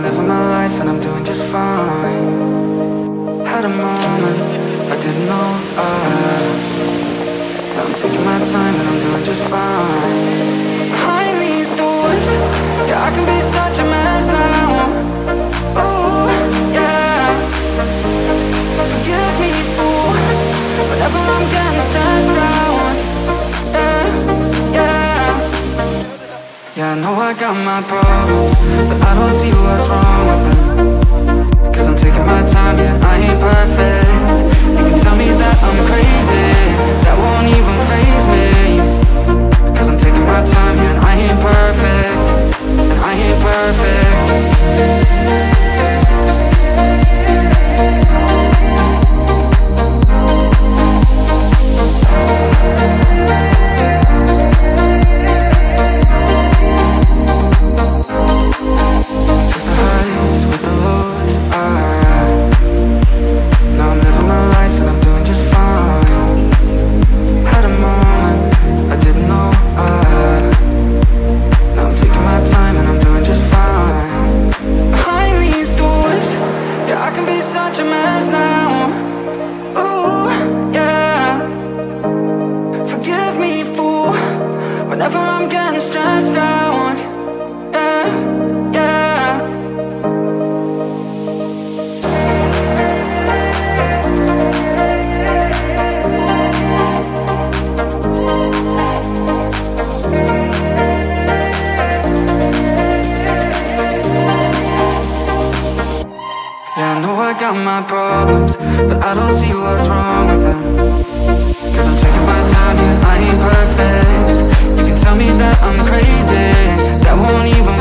living my life and I'm doing just fine. Had a moment I didn't know now I'm taking my time and I'm doing just fine. Behind these doors, yeah, I can be such a mess now. Oh, yeah. Forgive me, fool, whenever I'm getting stressed out. Yeah, yeah. Yeah, I know I got my problems, but I don't see what's wrong with them. Cause I'm taking my time, yeah, I ain't perfect. You can tell me that I'm crazy, that won't even faze me. Cause I'm taking my time, yeah, and I ain't perfect, and I ain't perfect. Whenever I'm getting stressed out, yeah, yeah. Yeah, I know I got my problems, but I don't see what's wrong with them. Cause I'm taking my time, yeah, I ain't perfect. Tell me that I'm crazy, that won't even